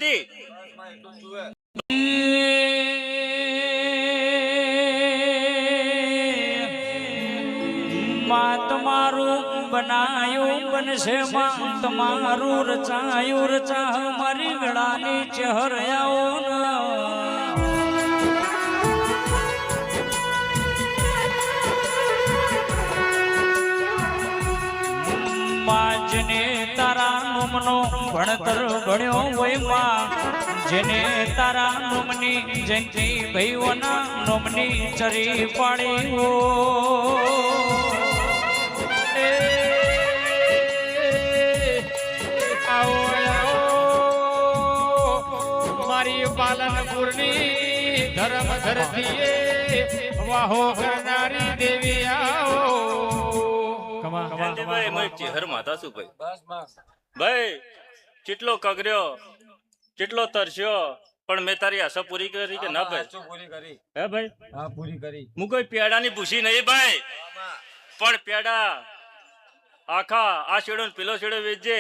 નથી માં તમારું બનાયું બનશે માં તમારું રચાયું રચા મારી વેળાની ચહેરાઓ જેને તારા નોમનો ભણતર ભણ્યો હોય માં જેને તારા નોમની જયંતિ ભાઈઓના નોમની ચરી પાડી હો મારી પાલનપુરની ધર્મ ધરતીએ વાહો કરનારી દેવી આવો ચહેર માતા શું ભાઈ કેટલો કગર્યો કેટલો તરસ્યો પણ મેં તારી આશા પૂરી કરી કે ના ભાઈ પૂરી કરી હે ભાઈ હા પૂરી કરી હું કોઈ પેડાની ભૂસી નહીં ભાઈ પણ પેડા આખા આ શેડો ને પેલો શેડો વેચજે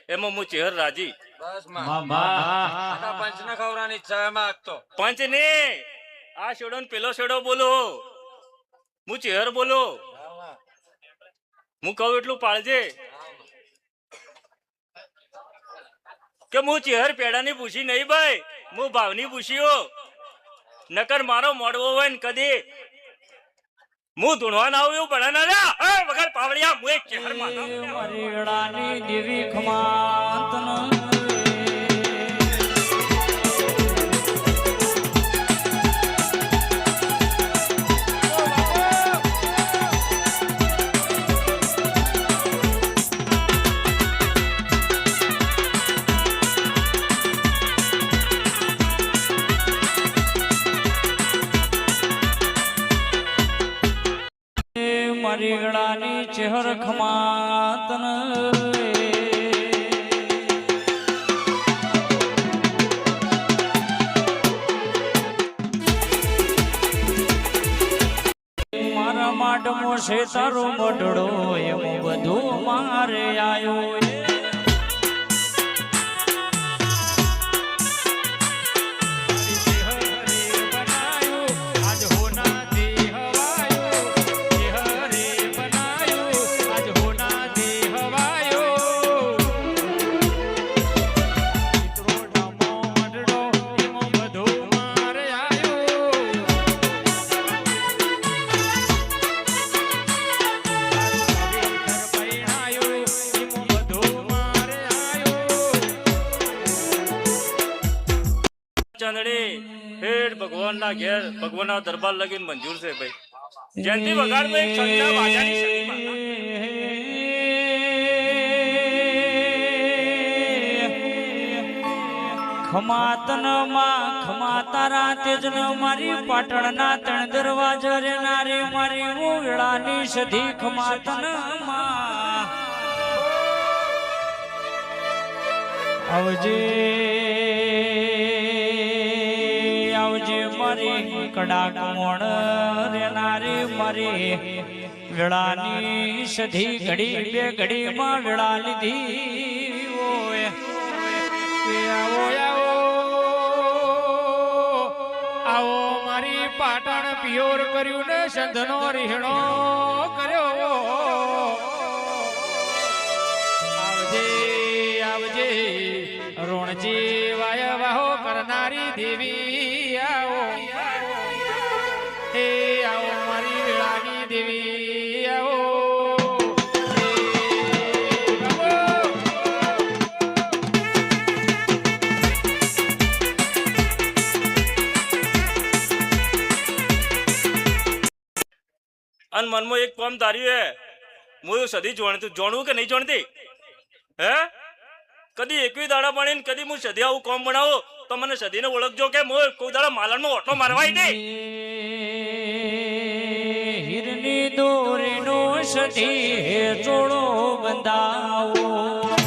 એમાં હું ચહેર રાજી બસ આખા પંચ ના ખવરાની ઈચ્છા એમાં તો પંચ ને આ શેડો ને પેલો શેડો બોલો હું ચહેર બોલો હું કહું એટલું પાળજે કે હું ચહેર પેડાની પૂછી નહીં ભાઈ હું ભાવની પૂછીઓ નકર મારો મોડવો હોય ને કદી હું ધૂણવા ના આવું એવું પડે ના વગર પાવડિયા હું એક ચહેર મારી દેવી ખમાતન મારી ગળાની ચહેર ખમાતન મારા માટમો છે તારો મઢડો એમ બધું મારે આયો ભગવાન ના ઘેર ભગવાન ના દરબાર લગીન મંજૂર છે ભાઈ જયંતિ વગાડ માં એક સંતા વાજાની સદીમાં ખમાતન માં ખમાતારા તેજન મારી પાટણના ત્રણ દરવાજા રે નારી મારી વેળાની સધી ખમાતન માં આવજે મારી કડાક મોણ રેનારી મારી વેળાની સધી ઘડી બે ઘડી માં વેળા લીધી ઓય આવો આવો મારી પાટણ પિયોર કર્યું ને સંધનો રીહણો કર્યો આવજે આવજે રોણજી વાય વાહો કરનારી દેવી આવો હે આવો મારી વેળાની દેવી આવો અન મનમાં એક કામ ધાર્યું હે હું સદી જોણવું કે નહીં જોણતી હે કદી એકવી દાડા પાણી કદી હું સદી આવું કામ બનાવો તો મને સદીને ઓળખજો કે હું કોઈ દાડા માલણમાં ઓટો મારવાય નહીં હિરની દોરીનો સધી ચોળો બંધાવો